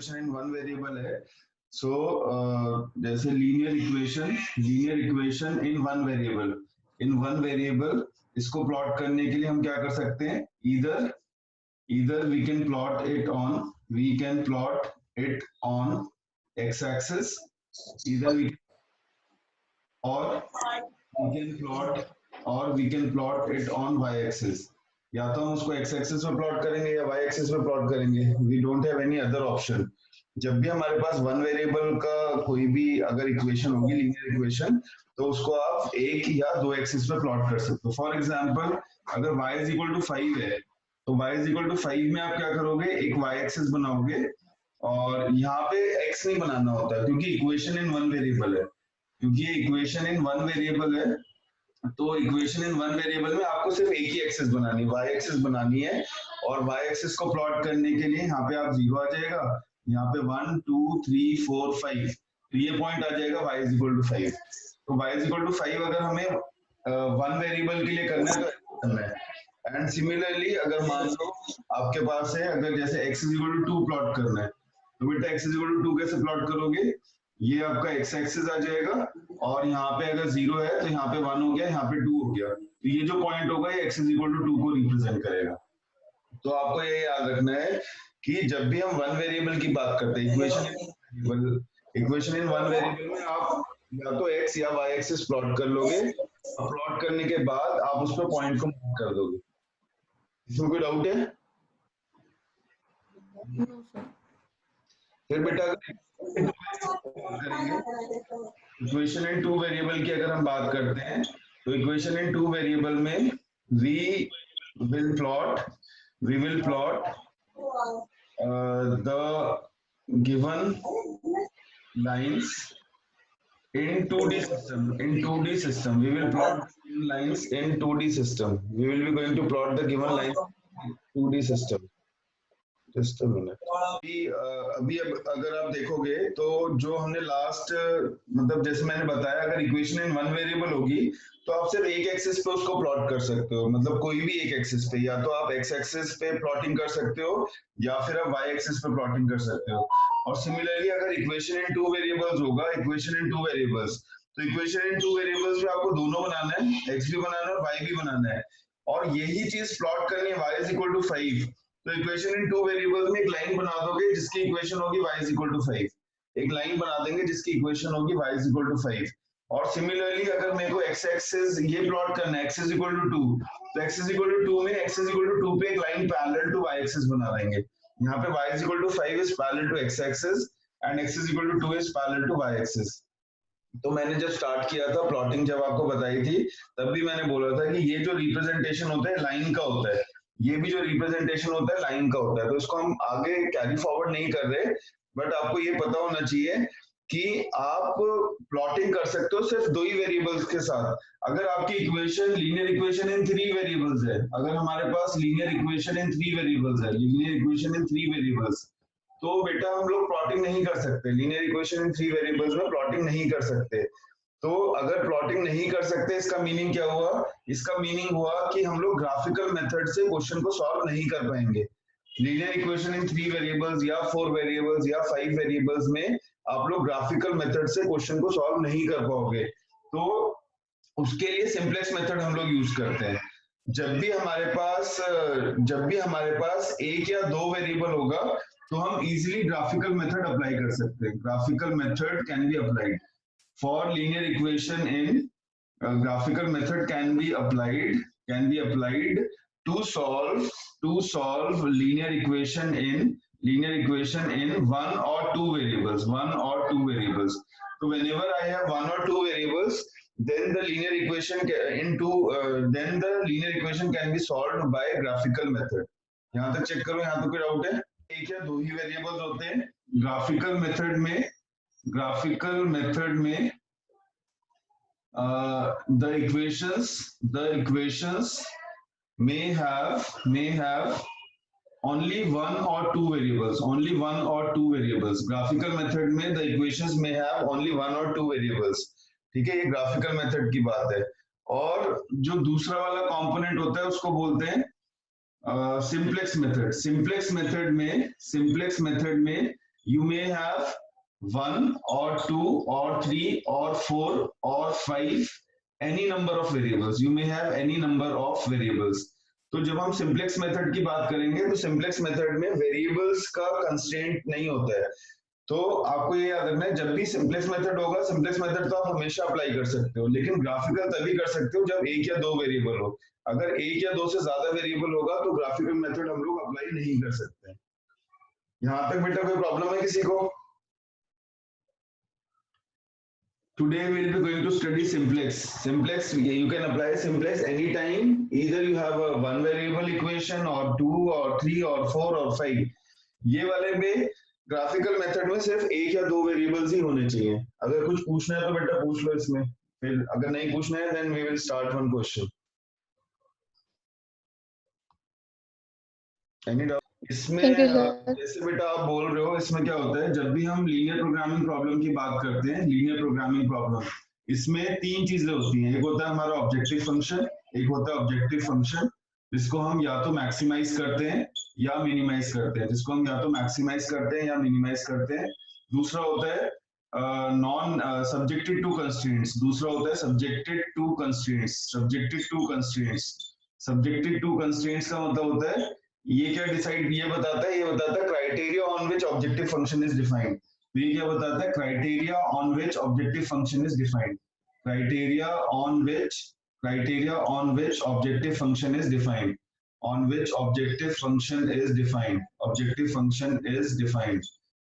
Equation in one variable है, सो जैसे linear equation in one variable, इसको प्लॉट करने के लिए हम क्या कर सकते हैं, either we can plot it on x axis, either we we can plot it on y axis. या तो हम उसको x axis पे प्लॉट करेंगे या y axis पे प्लॉट करेंगे. We don't have any other option. जब भी हमारे पास वन वेरिएबल का कोई भी अगर इक्वेशन होगी, लीनियर इक्वेशन, तो उसको आप एक या दो एक्सिस पे प्लॉट कर सकते हो. फॉर एग्जांपल अगर y इज इक्वल टू 5 है, तो y इज इक्वल टू 5 में आप क्या करोगे, एक y एक्सिस बनाओगे, और यहाँ पे x नहीं बनाना होता क्योंकि इक्वेशन इन वन वेरिएबल है. क्योंकि ये इक्वेशन इन वन वेरिएबल है, तो इक्वेशन इन वन वेरिएबल में आपको सिर्फ एक ही एक्सिस बनानी है, y एक्सिस बनानी है. और y एक्सिस को प्लॉट करने के लिए यहाँ पे आप 0 आ जाएगा, यहाँ पे 1 2 3 4 5, तो ये पॉइंट आ जाएगा y इज इक्वल टू 5. तो y इज इक्वल टू 5 अगर हमें वन वेरिएबल के लिए करना है तो करना है. एंड सिमिलरली अगर मान लो आपके पास है, अगर जैसे x is equal to 2 plot करना है, तो बेटा x इज इक्वल टू 2 कैसे प्लॉट करोगे, ये आपका x एक्सिस आ जाएगा, और यहाँ पे अगर 0 है तो यहाँ पे 1 हो गया, यहाँ पे 2 हो गया, तो ये जो पॉइंट होगा ये x इज इक्वल टू 2 को रिप्रेजेंट करेगा. तो आपको ये याद रखना है कि जब भी हम वन वेरिएबल की बात करते हैं, इक्वेशन इन वन वेरिएबल में आप या तो x या y एक्सिस प्लॉट कर लोगे, और प्लॉट करने के बाद आप उस पर पॉइंट को मार्क कर दोगे. इसमें कोई डाउट है? फिर बेटा इक्वेशन इन टू वेरिएबल की अगर हम बात करते हैं, तो इक्वेशन इन टू वेरिएबल में we will plot the given lines in 2D system. We will plot lines in 2D system. We will be going to plot the given lines in 2D system. Just a minute. अभी अगर आप देखोगे तो जो हमने last, मतलब जैसे मैंने बताया, अगर इक्वेशन इन वन वेरिएबल होगी तो आप सिर्फ एक एक्सिस पे उसको प्लॉट कर सकते हो, मतलब कोई भी एक एक्सिस पे, या तो आप एक्स एक्सिस पे प्लॉटिंग कर सकते हो या फिर आप वाई एक्सिस पे प्लॉटिंग कर सकते हो. और सिमिलरली अगर इक्वेशन इन टू वेरिएबल्स होगा, इक्वेशन इन टू वेरिएबल्स, तो इक्वेशन इन टू वेरिएबल्स में आपको दोनों बनाना है, एक्स भी बनाना है और वाई भी बनाना है, और यही चीज प्लॉट करनी है y इज इक्वल टू 5. तो इक्वेशन इन टू वेरिएबल्स में एक लाइन बना दोगे जिसकी इक्वेशन होगी y इज इक्वल टू 5, एक लाइन बना देंगे जिसकी इक्वेशन होगी y इज इक्वल टू 5. और सिमिलरली अगर मेरे को x एक्सिस ये प्लॉट करना है, x इज इक्वल टू 2, तो x इज इक्वल टू 2 में x इज इक्वल टू 2 पे एक line parallel to y axis बना देंगे. यहाँ पे y is equal to 5 is parallel to x axis and x is equal to 2 is parallel to y axis. तो मैंने जब स्टार्ट किया था प्लॉटिंग, जब आपको बताई थी, तब भी मैंने बोला था कि ये जो रिप्रेजेंटेशन होता है लाइन का होता है, ये भी जो रिप्रेजेंटेशन होता है लाइन का होता है. तो इसको हम आगे कैरी फॉरवर्ड नहीं कर रहे, बट आपको ये पता होना चाहिए कि आप प्लॉटिंग कर सकते हो सिर्फ दो ही वेरिएबल्स के साथ. अगर आपकी equation linear equation in three variables है, अगर हमारे पास linear equation in three variables है, linear equation in three variables, तो बेटा हम लोग प्लॉटिंग नहीं कर सकते. Linear equation in three variables में प्लॉटिंग नहीं कर सकते. तो अगर प्लॉटिंग नहीं कर सकते, इसका मीनिंग क्या हुआ? इसका मीनिंग हुआ कि हम लोग ग्राफिकल मेथड से क्वेश्चन को सॉल्व नहीं कर पाएंगे. Linear equation in three variables या फोर वेरिएबल्स या फाइव वेरिएबल्स में आप लोग ग्राफिकल मेथड से क्वेश्चन को सॉल्व नहीं कर पाओगे. तो उसके लिए सिंपलेक्स मेथड हम लोग यूज करते हैं. जब भी हमारे पास एक या दो वेरिएबल होगा तो हम इजीली ग्राफिकल मेथड अप्लाई कर सकते हैं. Graphical method can be applied for linear equation in graphical method can be applied to solve linear equation in one or two variables. So whenever I have one or two variables, then the linear equation can be solved by graphical method. यहाँ तक check करो, यहाँ तो कोई doubt है? एक या दो ही वेरिएबल्स होते हैं ग्राफिकल मेथड में. The equations may have only one or two variables. Graphical method में the equations may have only one or two variables. ठीक है, ये ग्राफिकल मेथड की बात है. और जो दूसरा वाला कंपोनेंट होता है उसको बोलते हैं सिंप्लेक्स मेथड. सिंप्लेक्स मेथड में You may have 1 or 2 or 3 or 4 or 5, any number of variables. You may have any number of variables. तो जब हम सिंप्लेक्स मेथड की बात करेंगे तो सिंप्लेक्स मेथड में वेरिएबल्स का कंस्ट्रेंट नहीं होता है. तो आपको ये याद रखना है, जब भी सिंप्लेक्स मेथड होगा, सिंप्लेक्स मेथड तो आप हमेशा अप्लाई कर सकते हो, लेकिन ग्राफिकल तभी कर सकते हो जब एक या दो वेरिएबल हो. अगर एक या दो से ज्यादा वेरिएबल होगा तो ग्राफिकल मेथड हम लोग अप्लाई नहीं कर सकते. यहाँ तक बेटा कोई प्रॉब्लम है किसी को? Today we will be going to study simplex. Simplex, you can apply simplex anytime. Either you have a one variable equation or 2 or 3 or 4 or 5. ये वाले में ग्राफिकल मेथड में सिर्फ एक या दो वेरिएबल्स ही होने चाहिए. अगर कुछ पूछना है तो बेटा पूछ लो इसमें. फिर अगर नहीं पूछना है then we will start one question. Any doubt? इसमें जैसे बेटा आप बोल रहे हो, इसमें क्या होता है, जब भी हम लीनियर प्रोग्रामिंग प्रॉब्लम की बात करते हैं, लीनियर प्रोग्रामिंग प्रॉब्लम, इसमें तीन चीजें होती हैं. एक होता है हमारा ऑब्जेक्टिव फंक्शन, एक होता है ऑब्जेक्टिव फंक्शन जिसको हम या तो मैक्सिमाइज करते हैं या मिनिमाइज करते हैं, जिसको हम या तो मैक्सिमाइज करते हैं या मिनिमाइज करते हैं. दूसरा होता है नॉन सब्जेक्टेड टू कंस्ट्रेंट्स, दूसरा होता है subjected to constraints. Subjected to constraints, subjected to constraints का मतलब होता है ये क्या डिसाइड, ये बताता है criteria on which objective function is defined. ये क्या बताता है, criteria on which objective function is defined. Criteria on which objective function is defined. On which objective function is defined. Objective function is defined.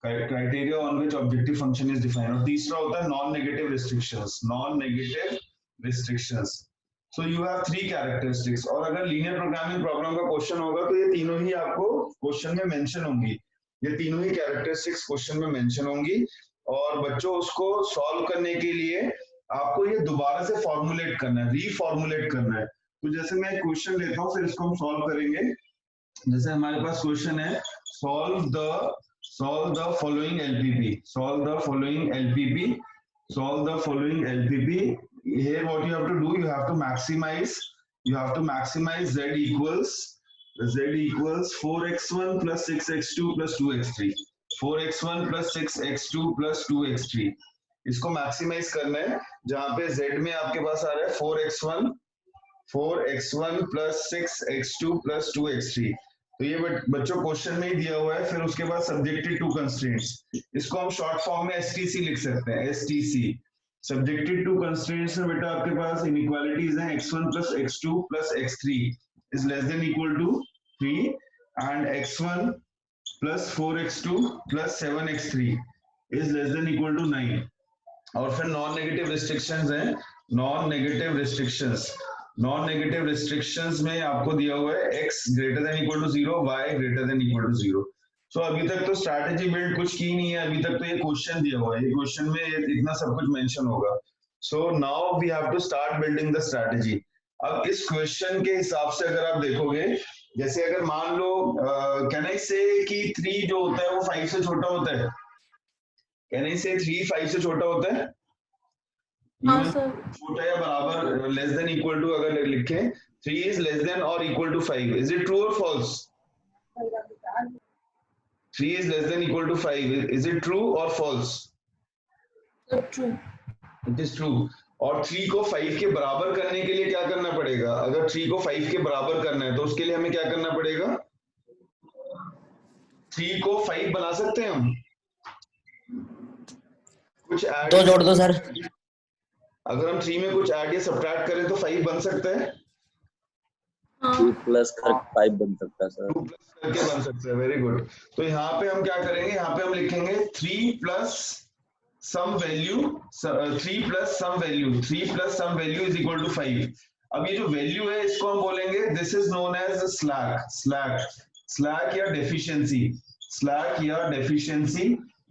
Criteria on which objective function is defined. और तीसरा होता है non negative restrictions. Non negative restrictions. So you have three characteristics. और अगर linear programming problem का question होगा तो ये तीनों ही आपको क्वेश्चन में मेंशन होंगी. ये तीनों ही कैरेक्टरिस्टिक्स क्वेश्चन में मेंशन होंगी. और बच्चों उसको सॉल्व करने के लिए आपको ये दोबारा से फॉर्मुलेट करना है, रीफॉर्मुलेट करना है. तो जैसे मैं क्वेश्चन लेता हूँ, फिर इसको हम सॉल्व करेंगे. जैसे हमारे पास क्वेश्चन है, solve the following LPP. Solve the following LPP. Solve the following LPP. Here what you have to do, you have to maximize z equals 4x1 plus 6x2 plus 2x3. 4x1 plus 6x2 plus 2x3. इसको maximise करना है जहां पे z में आपके पास आ रहा है 4x1 plus 6x2 plus 2x3. तो ये बच्चों क्वेश्चन में ही दिया हुआ है. फिर उसके बाद सब्जेक्टेड टू कंस्ट्रेंट्स, इसको हम शॉर्ट फॉर्म में एसटीसी लिख सकते हैं. एसटीसी, सब्जेक्टेड टू कंस्ट्रेंट्स में बेटा आपके पास इनइक्वालिटीज हैं. x1 plus x2 plus x3 is less than equal to 3 and x1 plus 4x2 plus 7x3 is less than equal to 9. और फिर नॉन नेगेटिव रिस्ट्रिक्शंस हैं. नॉन नेगेटिव रिस्ट्रिक्शंस में आपको दिया हुआ है x greater than equal to 0, y greater than equal to 0. सो अभी तक तो स्ट्रैटेजी बिल्ड कुछ की नहीं है. अभी तक तो ये क्वेश्चन दिया हुआ है, ये क्वेश्चन में इतना सब कुछ मेंशन होगा. So now we have to start building the strategy. अब इस क्वेश्चन के हिसाब से अगर आप देखोगे, जैसे अगर मान लो कैन आई से कि 3 जो होता है वो 5 से छोटा होता है. कैन आई से 3 5 से छोटा होता है. छोटा या बराबर, लेस देन इक्वल टू अगर लिखें 3 is less than or equal to 5. Is it true or false? 3 is less than equal to 5. Is it true or false? True. It is true. और 3 को 5 के बराबर करने के लिए क्या करना पड़ेगा? अगर 3 को 5 के बराबर करना है तो उसके लिए हमें क्या करना पड़ेगा? 3 को 5 बना सकते हैं हम. कुछ ऐड तो जोड़ दो सर. अगर हम 3 में कुछ ऐड या सब्ट्रैक्ट करें तो 5 बन सकता है. 2 प्लस करके 5 बन सकता है सर. 2 प्लस करके बन सकता है. Very good. तो यहाँ पे हम क्या करेंगे, यहाँ पे हम लिखेंगे 3 plus some value is equal to 5. अब ये जो वैल्यू है इसको हम बोलेंगे, this is known as slack या डेफिशिएंसी,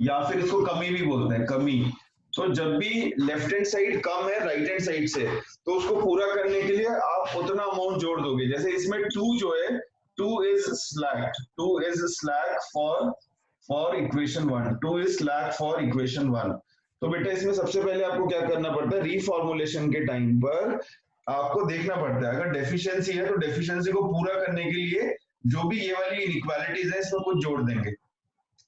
या फिर इसको कमी भी बोलते हैं, कमी. तो जब भी लेफ्ट हैंड साइड कम है राइट हैंड साइड से, तो उसको पूरा करने के लिए आप उतना अमाउंट जोड़ दोगे. जैसे इसमें 2 जो है, 2 is slack for equation 1. 2 is slack for equation 1. तो बेटा इसमें सबसे पहले आपको क्या करना पड़ता है, रीफॉर्मुलेशन के टाइम पर आपको देखना पड़ता है. अगर डेफिशिएंसी है तो डेफिशिएंसी को पूरा करने के लिए जो भी ये वाली इनइक्वालिटीज है इसमें कुछ जोड़ देंगे.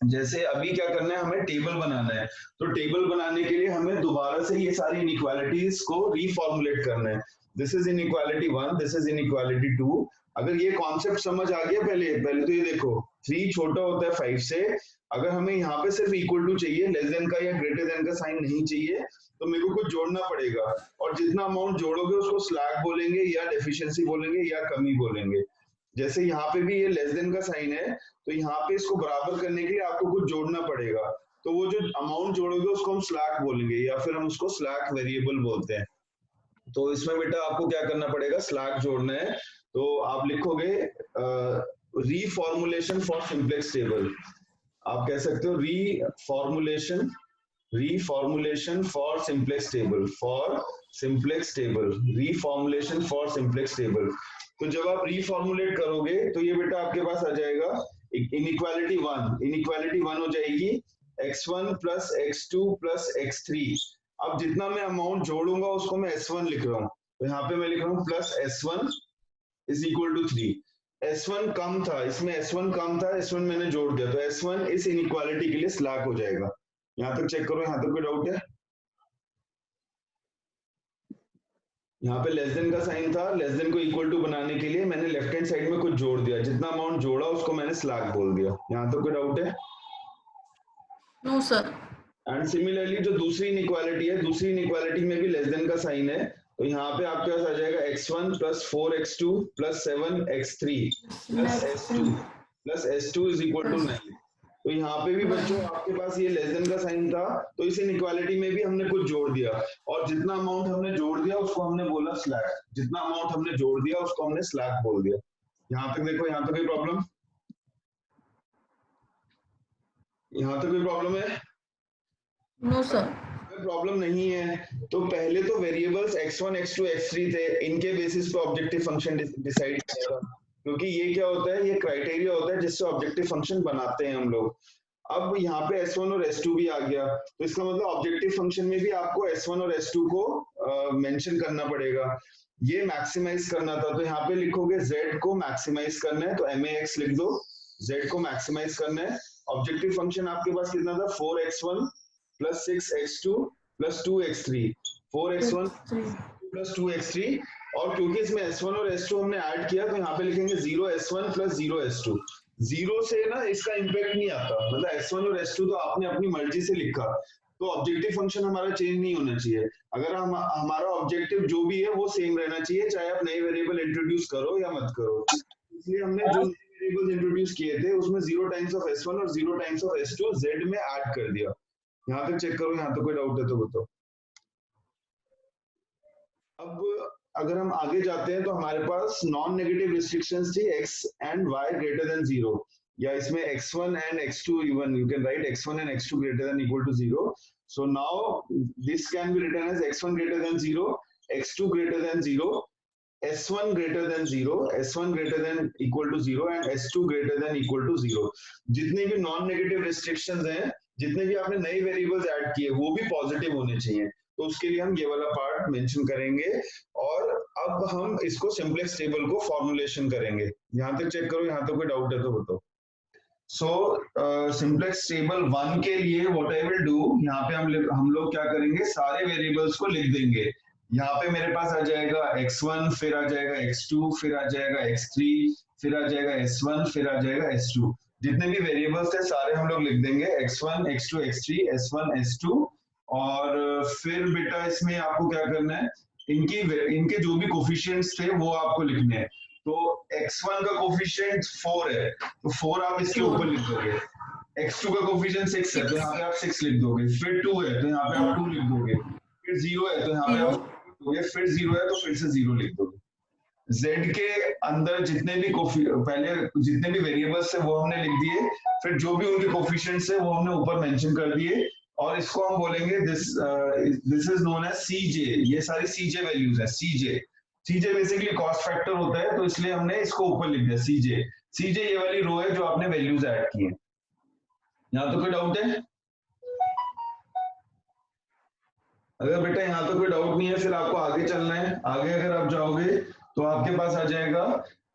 जैसे अभी क्या करना है, हमें टेबल बनाना है, तो टेबल बनाने के लिए हमें दोबारा से ये सारी इनइक्वालिटीज को रीफॉर्मुलेट करना है। This is inequality 1, this is inequality 2। अगर ये कॉन्सेप्ट समझ आ गया, पहले पहले तो ये देखो 3 छोटा होता है 5 से। अगर हमें यहाँ पे सिर्फ इक्वल टू चाहिए, लेस देन का या ग्रेटर देन का साइन नहीं चाहिए, तो मेरे को कुछ जोड़ना पड़ेगा, और जितना अमाउंट जोड़ोगे उसको स्लैक बोलेंगे या डेफिशिएंसी बोलेंगे या कमी बोलेंगे। जैसे यहाँ पे भी ये लेस देन का साइन है, तो यहाँ पे इसको बराबर करने के लिए आपको कुछ जोड़ना पड़ेगा, तो वो जो अमाउंट जोड़ोगे उसको हम स्लैक बोलेंगे, या फिर हम उसको स्लैक वेरिएबल बोलते हैं। तो इसमें बेटा आपको क्या करना पड़ेगा, स्लैक जोड़ना है। तो आप लिखोगे रीफॉर्मुलेशन फॉर सिंपलेक्स टेबल। आप कह सकते हो reformulation for simplex table, reformulation for simplex table. तो जब आप रीफॉर्मुलेट करोगे तो ये बेटा आपके पास आ जाएगा इनइक्वालिटी 1 हो जाएगी x1 plus x2 plus x3। अब जितना मैं अमाउंट जोड़ूंगा उसको मैं s1 लिख रहा हूँ, तो यहाँ पे मैं लिख रहा हूँ plus s1 is equal to 3। S1 कम था, इसमें S1 कम था, S1 मैंने जोड़ दिया, तो S1 इस इनइक्वालिटी के लिए स्लैक हो जाएगा। यहाँ तक चेक करो, यहाँ तक कोई डाउट है? यहाँ पे लेस देन का साइन था, लेस देन को इक्वल टू बनाने के लिए मैंने लेफ्ट हैंड साइड में कुछ जोड़ दिया, जितना अमाउंट जोड़ा उसको मैंने स्लैक बोल दिया। यहाँ तक कोई डाउट है? No, sir. एंड सिमिलरली जो दूसरी इनइक्वालिटी है, दूसरी इनइक्वालिटी में भी लेस देन का साइन है, तो यहाँ पे आपके पास आ जाएगा x1 plus 4x2 plus 7x3 plus s2 is equal to 9। तो यहाँ पे भी बच्चों आपके पास ये लेस देन का साइन था, तो इस इनइक्वालिटी में भी हमने कुछ जोड़ दिया, और जितना अमाउंट हमने जोड़ दिया उसको हमने बोला स्लैक, जितना अमाउंट हमने जोड़ दिया उसको हमने स्लैक बोल दिया। यहाँ तक देखो, यहाँ तक कोई प्रॉब्लम? यहाँ तक कोई प्रॉब्लम है? No, sir. प्रॉब्लम नहीं है तो पहले तो वेरिएबल्स x1 x2 x3 थे, इनके बेसिस पे ऑब्जेक्टिव फंक्शन डिसाइड किया था, क्योंकि ये क्या होता है, ये क्राइटेरिया होता है जिससे ऑब्जेक्टिव फंक्शन बनाते हैं हम लोग। अब यहाँ पे s1 और s2 भी आ गया, तो इसका मतलब ऑब्जेक्टिव फंक्शन में भी आपको s1 और s2 को मेंशन करना पड़ेगा। ये मैक्सिमाइज करना था, तो यहाँ पे लिखोगे z को मैक्सिमाइज करना है, तो max लिख दो, z को मैक्सिमाइज करना है। ऑब्जेक्टिव फंक्शन आपके पास कितना था, 4x1 plus 6x2 plus 2x3, 4x1 plus 2x3, और क्योंकि इसमें s1 और s2 हमने ऐड किया, तो यहाँ पे लिखेंगे 0s1 प्लस 0s2। 0 से ना इसका इंपैक्ट नहीं आता, मतलब s1 और s2 तो आपने अपनी मर्जी से लिखा, तो ऑब्जेक्टिव फंक्शन हमारा चेंज नहीं होना चाहिए। अगर हमारा ऑब्जेक्टिव जो भी है वो सेम रहना चाहिए, चाहे आप नए वेरिएबल इंट्रोड्यूस करो या मत करो। इसलिए हमने जो नए वेरिएबल इंट्रोड्यूस किए थे उसमें 0 टाइम्स ऑफ s1 और 0 टाइम्स ऑफ s2 z में ऐड कर दिया। यहाँ तक चेक करो, यहाँ तक कोई डाउट है तो बताओ। अब अगर हम आगे जाते हैं तो हमारे पास नॉन नेगेटिव रिस्ट्रिक्शंस थी x and y greater than 0, या इसमें x1 and x2 even you can write x1 and x2 greater than equal to 0। So now this can be written as x1 greater than 0, x2 greater than 0, s1 greater than 0, s1 greater than equal to 0 and s2 greater than equal to 0। जितने भी non negative restrictions हैं, जितने भी आपने नए variables add किए वो भी पॉजिटिव होने चाहिए, तो उसके लिए हम ये वाला पार्ट मेंशन करेंगे। और अब हम इसको सिंपलेक्स टेबल को फॉर्मुलेशन करेंगे। यहाँ तक चेक करो, यहाँ तक कोई डाउट है तो बताओ। सो सिंपलेक्स टेबल 1 के लिए व्हाट आई विल डू, यहाँ पे हम लोग क्या करेंगे, सारे वेरिएबल्स को लिख देंगे। यहाँ पे मेरे पास आ जाएगा x1, फिर आ जाएगा x2, फिर आ जाएगा x3, फिर आ जाएगा s1, फिर आ जाएगा s2। जितने भी वेरिएबल्स थे सारे हम लोग लिख देंगे, x1, x2, x3, s1, s2। और फिर बेटा इसमें आपको क्या करना है, इनके जो भी कोफिशिएंट्स थे वो आपको लिखने हैं। तो x1 का कोफिशिएंट 4 है, तो 4 आप इसके ऊपर लिख दोगे। x2 का कोफिशिएंट 6 है, तो यहाँ पे आप 6 लिख दोगे। फिर 2 है तो यहाँ पे आप 2 लिख दोगे। फिर 0 है तो यहाँ पे आप फिर 0 है तो फिर से 0 लिख दोगे। z के अंदर जितने भी पहले जितने भी वेरिएबल्स थे वो हमने लिख दिए, फिर जो भी उनके कोफिशिएंट्स थे वो हमने ऊपर मेंशन कर दिए, और इसको हम बोलेंगे this is known as cj। ये सारी cj वैल्यूज है। cj बेसिकली कॉस्ट फैक्टर होता है, तो इसलिए हमने इसको ऊपर लिख दिया cj ये वाली रो है जो आपने वैल्यूज ऐड की है। यहाँ तो कोई डाउट है? अगर बेटा यहाँ तो कोई डाउट नहीं है, फिर आपको आगे चलना है। आगे अगर आप जाओगे तो आपके पास आ जाएगा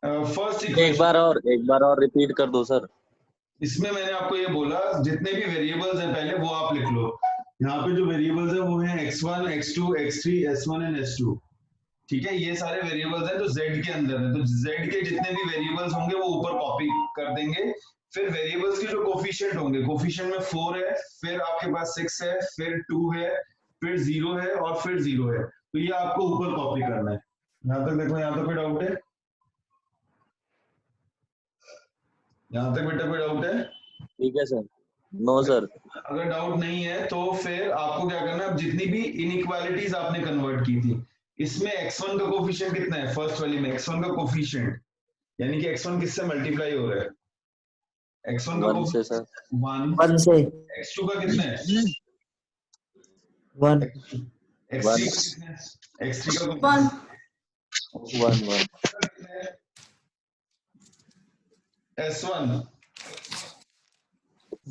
फर्स्ट इक्वेशन। एक बार और रिपीट कर दो सर। इसमें मैंने आपको ये बोला जितने भी वेरिएबल्स हैं पहले वो आप लिख लो। यहाँ पे जो वेरिएबल्स है वो है x1, x2, x3, s1 and s2। ठीक है, ये सारे वेरिएबल्स हैं जो z के अंदर है, तो z के जितने भी वेरिएबल्स होंगे वो ऊपर कॉपी कर देंगे। फिर वेरिएबल्स के जो कोफिशिएंट होंगे, कोफिशिएंट में 4 है, फिर आपके पास 6 है, फिर 2 है, फिर 0 है और फिर 0 है, तो ये आपको ऊपर कॉपी करना है। यहाँ तक देखो, यहाँ तक कोई डाउट है? यहाँ तक बेटा कोई डाउट है? ठीक है सर। No sir. अगर डाउट नहीं है तो फिर आपको क्या करना है, अब जितनी भी इनइक्वालिटीज आपने कन्वर्ट की थी, इसमें x1 का कोफिशिएंट कितना है? फर्स्ट वाली में x1 का कोफिशिएंट, यानी कि x1 किससे मल्टीप्लाई हो रहा है? x1 का 1 से सर। 1, 1 से x2 का कितना है? 1 x3 का कितना है? x3 का 1 1 s1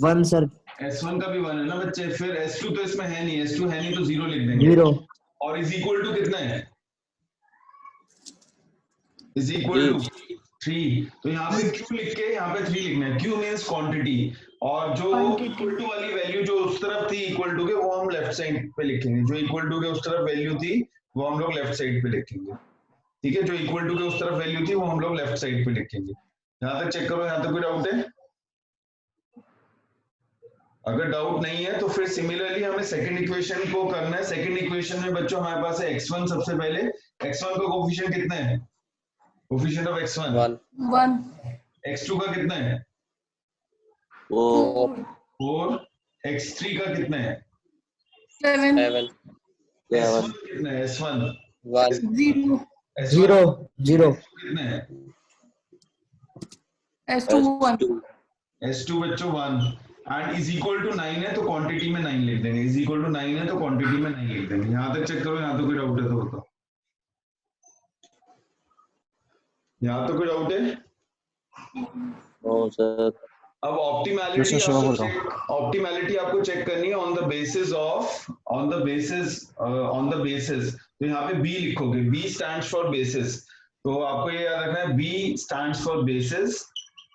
1 सर। s1 का भी 1 है ना बच्चे। फिर s2 तो इसमें है नहीं, s2 है नहीं तो 0 लिख देंगे। 0 और इज इक्वल टू कितना है? Is equal to 3। तो यहाँ पे q लिख के यहाँ पे 3 लिखना है। q मींस क्वांटिटी, और जो इक्वल टू वाली वैल्यू जो उस तरफ थी इक्वल टू के, वो हम लेफ्ट साइड पे लिखेंगे। जो इक्वल टू के उस तरफ वैल्यू थी वो हम लोग लेफ्ट साइड पे लिखेंगे। ठीक है, जो इक्वल टू के उस तरफ वैल्यू थी वो हम लोग लेफ्ट साइड पे लिखेंगे। यहाँ तक चेक करो, यहाँ तक कोई डाउट है? अगर डाउट नहीं है तो फिर सिमिलरली हमें सेकंड इक्वेशन को करना है। सेकंड इक्वेशन में बच्चों हमारे पास है x1 सबसे पहले। x1 का कोफिशिएंट कितना है? कोफिशिएंट ऑफ x1 1 1 x2 का कितना है? 4 4। x3 का कितना है? 7 7 s1 कितना है? s1 1 0 0 0 कितना है? S2 1 s2 बच्चों 1। एंड इज इक्वल टू 9 है तो क्वांटिटी में 9 लिख देंगे। इज इक्वल टू 9 है तो क्वांटिटी में 9 लिख देंगे। यहाँ तक चेक करो, यहाँ तो कोई डाउट है तो बताओ। यहाँ तो कोई डाउट है? No sir. अब ऑप्टिमैलिटी आपको चेक करनी है ऑन द बेसिस। तो यहाँ पे बी लिखोगे। बी स्टैंड्स फॉर बेसिस, तो आपको ये याद रखना है, B stands for basis,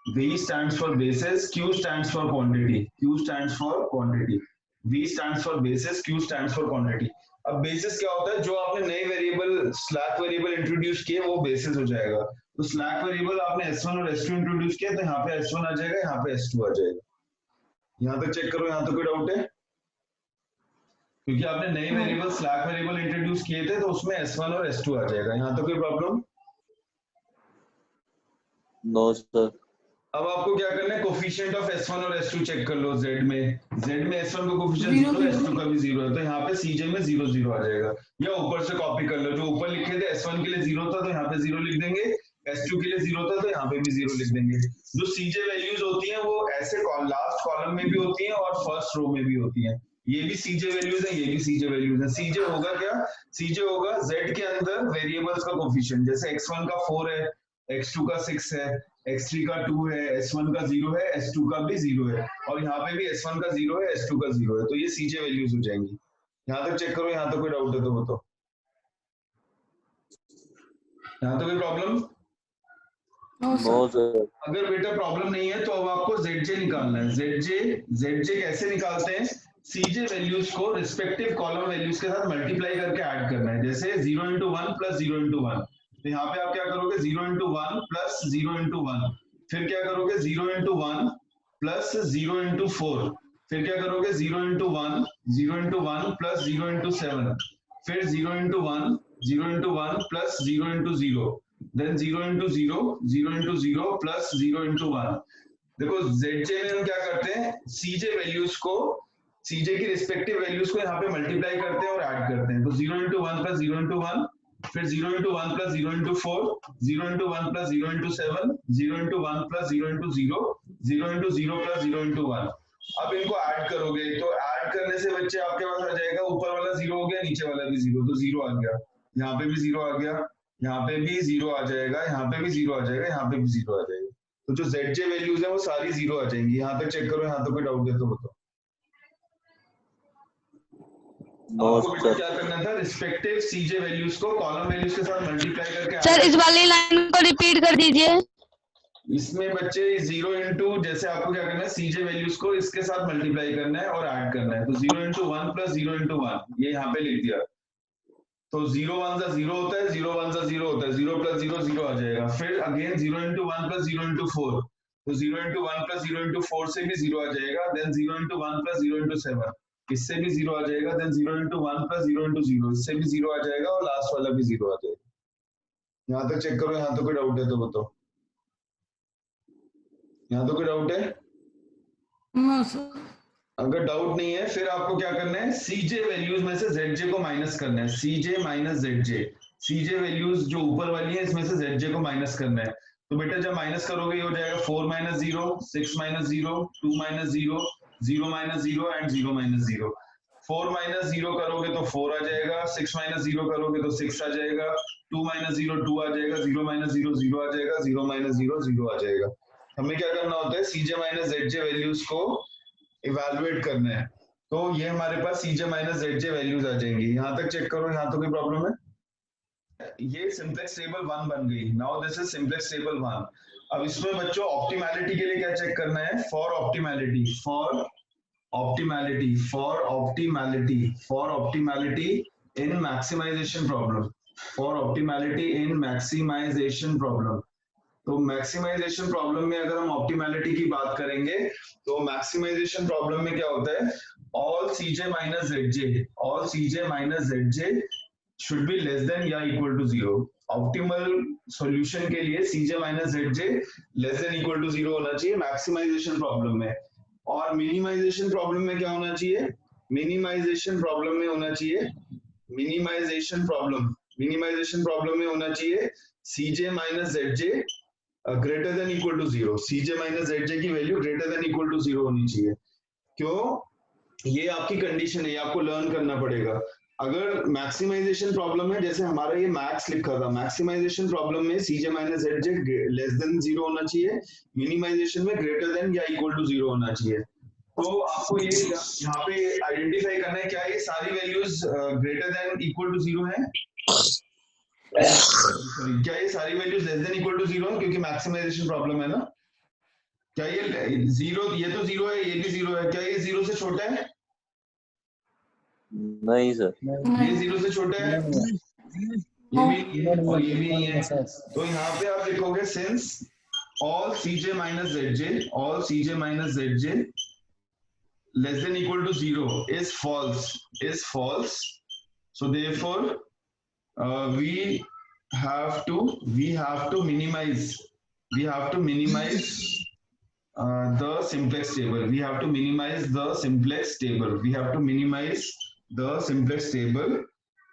V stands for basis, Q stands for quantity, Q stands for quantity, V stands for basis, Q stands for quantity। अब बेसिस क्या होता है? जो आपने नए वेरिएबल स्लैक वेरिएबल इंट्रोड्यूस किए वो बेसिस हो जाएगा। तो स्लैक वेरिएबल आपने s1 और s2 इंट्रोड्यूस किया, तो यहाँ पे s1 आ जाएगा, यहाँ पे s2 आ जाएगा। यहाँ तक चेक करो, यहाँ तक कोई डाउट है? क्योंकि आपने नए वेरिएबल स्लैक वेरिएबल इंट्रोड्यूस किए थे तो उसमें s1 और s2 आ जाएगा। यहाँ तक कोई प्रॉब्लम? No sir. अब आपको क्या करना है, कोफिशिएंट ऑफ s1 और s2 चेक कर लो। z में s1 का कोफिशिएंट 0 है, s2 का भी 0 है, तो यहाँ पे cj में 0 0 आ जाएगा। या ऊपर से कॉपी कर लो, जो ऊपर लिखे थे s1 के लिए 0 था तो यहाँ पे 0 लिख देंगे, s2 के लिए 0 था तो यहाँ पे भी 0 लिख देंगे। जो cj वैल्यूज होती हैं वो ऐसे लास्ट कॉलम में भी होती हैं और फर्स्ट रो में भी होती हैं। ये भी cj वैल्यूज है, ये भी cj वैल्यूज है। cj होगा क्या? cj होगा z के अंदर वेरिएबल्स का कोफिशिएंट। जैसे x1 का 4 है, x2 का 6 है, x3 का 2 है, s1 का 0 है, s2 का भी 0 है, और यहाँ पे भी s1 का 0 है, s2 का 0 है, तो ये cj वैल्यूज हो जाएंगी। यहाँ तक चेक करो, यहाँ तक कोई डाउट है तो बताओ। यहाँ तक कोई प्रॉब्लम? No sir. अगर बेटा प्रॉब्लम नहीं है तो अब आपको zj निकालना है। zj कैसे निकालते हैं? cj वैल्यूज को रिस्पेक्टिव कॉलम वैल्यूज के साथ मल्टीप्लाई करके ऐड करना है। जैसे 0 into 1 plus 0 into 1, तो यहाँ पे आप क्या करोगे? 0 into 1 plus 0 into 1, फिर क्या करोगे? 0 into 1 plus 0 into 4, फिर क्या करोगे? 0 into 1 plus 0 into 7, फिर 0 into 1 plus 0 into 0, then 0 into 0 plus 0 into 1। देखो zj में हम क्या करते हैं, cj वैल्यूज को, cj की रिस्पेक्टिव वैल्यूज को यहाँ पे मल्टीप्लाई करते हैं और ऐड करते हैं। तो 0 into 1 plus 0 into 1, फिर 0 into 1 plus 0 into 4, 0 into 1 plus 0 into 7, 0 into 1 plus 0 into 0, 0 into 0 plus 0 into 1। अब इनको ऐड करोगे तो ऐड करने से बच्चे आपके पास आ जाएगा, ऊपर वाला 0 हो गया, नीचे वाला भी 0, तो 0 आ गया, यहाँ पे भी 0 आ गया, यहाँ पे भी 0 आ जाएगा, यहाँ पे भी 0 आ जाएगा, यहाँ पे भी 0 आ जाएगा। तो जो zj वैल्यूज है वो सारी 0 आ जाएंगी। यहाँ तक चेक करो, यहाँ तक कोई डाउट है तो बताओ। आपको बेटा क्या करना था, रिस्पेक्टिव cj वैल्यूज को कॉलम वैल्यूज के साथ मल्टीप्लाई करके। सर इस वाली लाइन को रिपीट कर दीजिए। इसमें बच्चे 0 इंटू, जैसे आपको क्या करना है, सीजे वैल्यूज को इसके साथ मल्टीप्लाई करना है और ऐड करना है। तो 0 इंटू 1 प्लस 0 इंटू 1 ये यहाँ पे लिख दिया। तो 0 1 सा 0 होता है, 0 1 सा 0 होता है, 0 प्लस 0 0 आ जाएगा। फिर अगेन 0 इंटू 1 प्लस 0 इंटू 4, तो 0 इंटू 1 प्लस 0 इंटू 4 से भी 0 आ जाएगा। देन 0 इंटू 1 प्लस 0 इंटू 7, इससे भी 0 आ जाएगा। देन 0 इंटू 1 प्लस 0 इंटू 0, इससे भी 0 आ जाएगा और लास्ट वाला भी 0 आ जाएगा। यहाँ तक चेक करो, यहाँ तो कोई डाउट है तो बताओ। यहाँ तो कोई डाउट है? No, sir. अगर डाउट नहीं है फिर आपको क्या करना है, सीजे वैल्यूज में से जेड को माइनस करना है। सीजे माइनस जेड, सीजे वैल्यूज जो ऊपर वाली है इसमें से जेड को माइनस करना है। तो बेटा जब माइनस करोगे ये हो जाएगा 4 minus 0, 6 minus 0, 2 minus 0, 0 minus 0 and 0 minus 0। 4 minus 0 करोगे तो 4 आ जाएगा, 6 माइनस 0 करोगे तो 6 आ जाएगा, 2 माइनस 0 2 आ जाएगा, 0 माइनस 0 0 आ जाएगा, 0 माइनस 0 0 आ जाएगा। हमें क्या करना होता है, सीजे माइनस जेड वैल्यूज को इवैल्यूएट करना है। तो ये हमारे पास सीजे माइनस जेड वैल्यूज आ जाएंगी। यहाँ तक चेक करो, यहाँ तो कोई प्रॉब्लम है? ये सिंपलेक्स टेबल 1 बन गई। Now this is simplex table 1। अब इसमें बच्चों ऑप्टिमैलिटी के लिए क्या चेक करना है, for optimality, for optimality, for optimality, for optimality in maximization problem, for optimality in maximization problem. तो मैक्सिमाइजेशन प्रॉब्लम में अगर हम ऑप्टिमैलिटी की बात करेंगे तो मैक्सिमाइजेशन प्रॉब्लम में क्या होता है, all CJ minus Z, all CJ minus Z should be less than या इक्वल टू 0। ऑप्टिमल सॉल्यूशन के लिए CJ minus Z less than equal to 0 होना चाहिए मैक्सिमाइजेशन प्रॉब्लम में। और मिनिमाइजेशन प्रॉब्लम में क्या होना चाहिए, मिनिमाइजेशन प्रॉब्लम में होना चाहिए, मिनिमाइजेशन प्रॉब्लम में होना चाहिए CJ minus Z greater than equal to 0। CJ minus Z की value greater than equal to 0 होनी चाहिए। क्यों? ये आपकी कंडीशन है, ये आपको लर्न करना पड़ेगा। अगर मैक्सिमाइजेशन प्रॉब्लम है, जैसे हमारा ये मैक्स लिखा था, मैक्सिमाइजेशन प्रॉब्लम में सीजे माइनस जेड लेस देन 0 होना चाहिए, मिनिमाइजेशन में ग्रेटर देन या इक्वल टू 0 होना चाहिए। तो आपको ये यहाँ पे आइडेंटिफाई करना है क्या ये सारी values greater than equal to 0 है, क्या ये सारी values less than equal to 0 है, क्योंकि मैक्सिमाइजेशन प्रॉब्लम है ना। क्या ये 0, ये तो 0 है, ये भी 0 है, क्या ये 0 से छोटा है? नहीं सर, ये 0 से छोटा है, ये भी नहीं है और ये भी नहीं है। तो यहाँ पे आप लिखोगे since all cj minus zj, all cj minus zj less than equal to 0 is false. So therefore we have to minimize the simplex table. We have to minimize the simplex table. We have to minimize the simplex table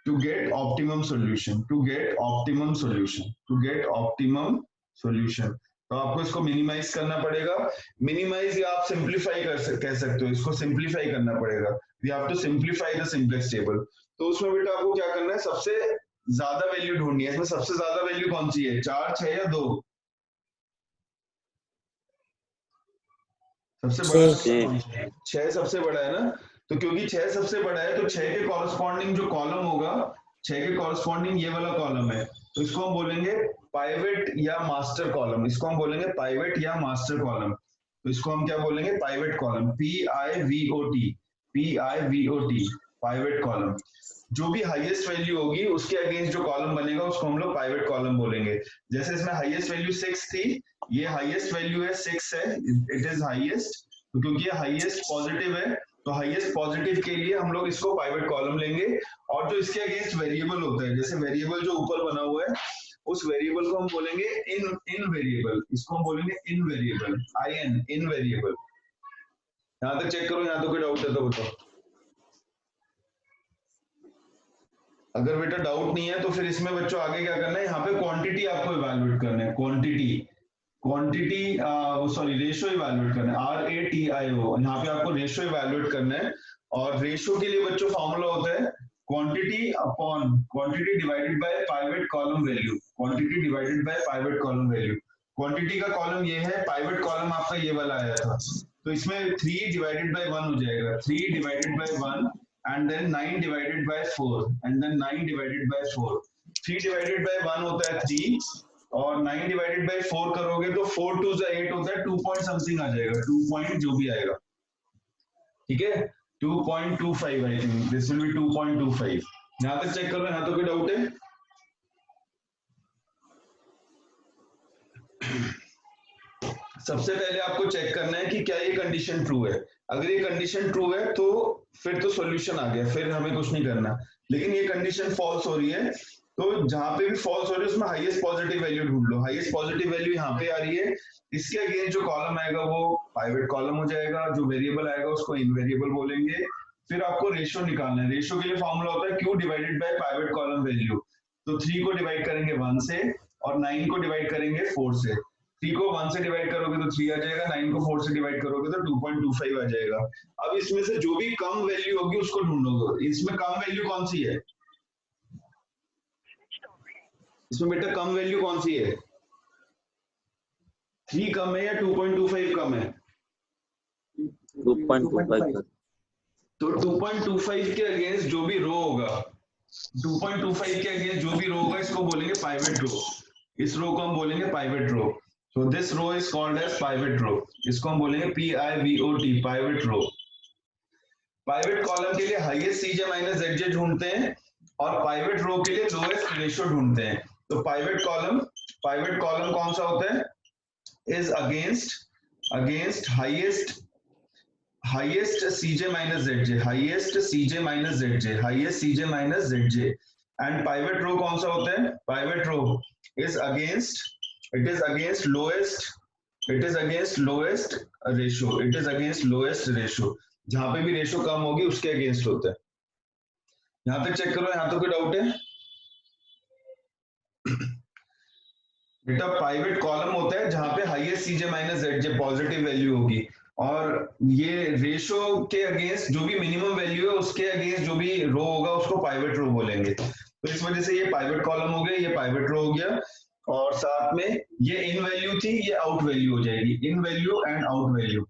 to get optimum solution. To get optimum solution. To get optimum solution. तो आपको इसको minimise करना पड़ेगा। Minimise या आप simplify कह सकते हो, इसको सिंप्लीफाई करना पड़ेगा। We have to simplify the simplex table. तो उसमें बेटा आपको क्या करना है, सबसे ज्यादा वैल्यू ढूंढनी है। इसमें सबसे ज्यादा वैल्यू कौन सी है, 4, 6 या 2? सबसे बड़ा 6 सबसे बड़ा है ना। तो क्योंकि 6 सबसे बड़ा है तो 6 के कॉरस्पॉन्डिंग जो कॉलम होगा, 6 के कॉरस्पॉन्डिंग ये वाला कॉलम है, तो इसको हम बोलेंगे पाइवेट या मास्टर कॉलम। इसको हम बोलेंगे पाइवेट या मास्टर कॉलम। तो इसको हम क्या बोलेंगे, pivot column, PIVOT, pivot column. जो भी हाईएस्ट वैल्यू होगी उसके अगेंस्ट जो कॉलम बनेगा उसको हम लोग पाइवेट कॉलम बोलेंगे। जैसे इसमें हाईएस्ट वैल्यू 6 थी, ये हाईएस्ट वैल्यू है 6 है, इट इज हाईएस्ट। तो क्योंकि ये हाईएस्ट पॉजिटिव है तो हाईएस्ट पॉजिटिव के लिए हम लोग इसको पाइवेट कॉलम लेंगे। और जो इसके अगेंस्ट वेरिएबल होता है, जैसे वेरिएबल जो ऊपर बना हुआ है उस वेरिएबल को हम बोलेंगे इन वेरिएबल। इसको हम बोलेंगे इन वेरिएबल, इन वेरिएबल। यहां तक चेक करो, यहाँ तो कोई डाउट है तो बताओ। अगर बेटा डाउट नहीं है तो फिर इसमें बच्चों आगे क्या करना है, यहाँ पे क्वांटिटी आपको इवैल्यूएट करना है। रेशो इवैल्यूएट करना है, RATIO। यहाँ पे आपको रेशो इवैल्यूएट करना है। और रेशो के लिए बच्चों फॉर्मूला होता है quantity upon quantity divided by pivot column value, quantity divided by pivot column value. Quantity का कॉलम ये है, पाइवेट कॉलम आपका ये वाला आया था, तो इसमें 3 डिवाइडेड बाय 1 हो जाएगा, 3 divided by 1 and then 9 divided by 4 and then 9 divided by 4। 3 divided by 1 होता है 3, और 9 डिवाइडेड बाय 4 करोगे तो 4 2 जा 8 होता है, 2 पॉइंट समथिंग आ जाएगा, 2 पॉइंट जो भी आएगा, ठीक है, 2.25 I think this will be 2.25। यहां तक चेक करो, यहां तो कोई डाउट है? सबसे पहले आपको चेक करना है कि क्या ये कंडीशन ट्रू है। अगर ये कंडीशन ट्रू है तो फिर तो सॉल्यूशन आ गया, फिर हमें कुछ नहीं करना। लेकिन ये कंडीशन फॉल्स हो रही है, तो जहां पे भी फॉल्स हो रही है उसमें हाईएस्ट पॉजिटिव वैल्यू ढूंढ लो। हाईएस्ट पॉजिटिव वैल्यू यहाँ पे आ रही है, इसके अगेंस्ट जो कॉलम आएगा वो पाइवट कॉलम हो जाएगा, जो वेरिएबल आएगा उसको इनवेरिएबल बोलेंगे। फिर आपको रेशियो निकालना है। रेशियो के लिए फॉर्मूला होता है Q divided by pivot column value. तो 3 को डिवाइड करेंगे 1 से और 9 को डिवाइड करेंगे 4 से। 3 को 1 से डिवाइड करोगे तो 3 आ जाएगा, 9 को 4 से डिवाइड करोगे तो 2.25 आ जाएगा। अब इसमें से जो भी कम वैल्यू होगी उसको ढूंढोगे। इसमें कम वैल्यू कौन सी है? इसमें बेटा कम वैल्यू कौन सी है? 3 कम है या 2.25 कम है? 2.25 तो 2.25 के अगेंस्ट जो भी रो होगा, 2.25 के अगेंस्ट जो भी रो होगा इसको बोलेंगे पाइवट रो। इस रो को हम बोलेंगे pivot row. So this row is called as pivot row. इसको हम बोलेंगे PIVOT, pivot row. Pivot column के लिए हाईएस्ट CJ माइनस ZJ ढूंढते हैं और पाइवट रो के लिए लोएस्ट रेशियो ढूंढते हैं। तो पाइवट कॉलम कौन सा होता है? Is against highest CJ minus ZJ, highest CJ minus ZJ, highest CJ minus ZJ। And pivot row कौन सा होता है? Pivot row is against lowest ratio, जहां पे भी रेशियो कम होगी उसके अगेंस्ट होता है। यहां तक चेक करो, यहां तो कोई डाउट है? बेटा पाइवट कॉलम होता है जहां पे highest CJ minus ZJ positive value होगी, और ये रेशियो के अगेंस्ट जो भी मिनिमम वैल्यू है उसके अगेंस्ट जो भी रो होगा उसको पाइवट रो बोलेंगे। तो इस वजह से ये पाइवट कॉलम हो गया, ये पाइवट रो हो गया, और साथ में ये इन वैल्यू थी, ये आउट वैल्यू हो जाएगी। In value and out value.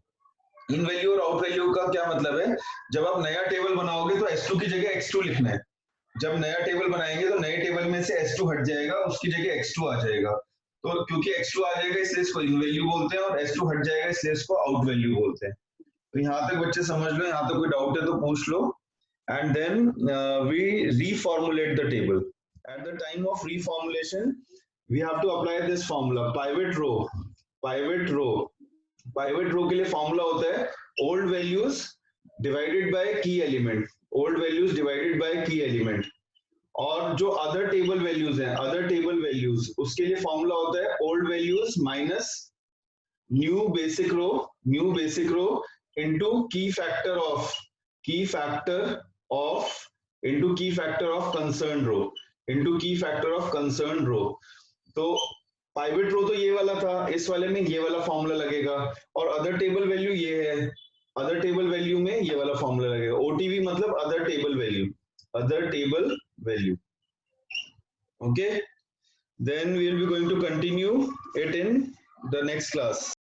In value और आउट वैल्यू का क्या मतलब है? जब आप नया टेबल बनाओगे तो S2 की जगह X2 लिखना है। जब नया टेबल बनाएंगे तो नए टेबल में से S2 हट जाएगा, उसकी जगह X2 आ जाएगा। तो क्योंकि X2 आ जाएगा इसलिए इसको इन वैल्यू बोलते हैं, और S2 हट जाएगा इसलिए इसको आउट वैल्यू बोलते हैं। तो यहाँ तक बच्चे समझ लो, यहाँ तक कोई डाउट है तो पूछ लो। And then we reformulate the table. At the time of reformulation we have to apply this formula, pivot row के लिए फॉर्मूला होता है old values divided by key element, और जो अदर टेबल वैल्यूज हैं, उसके लिए फॉर्मूला होता है old values minus new basic row into key factor of concerned row। तो पाइवट रो तो ये वाला था, इस वाले में ये वाला फॉर्मूला लगेगा, और अदर टेबल वैल्यू ये है, अदर टेबल वैल्यू में ये वाला फॉर्मूला लगेगा। OTV मतलब other table value. Okay, then we will be going to continue it in the next class.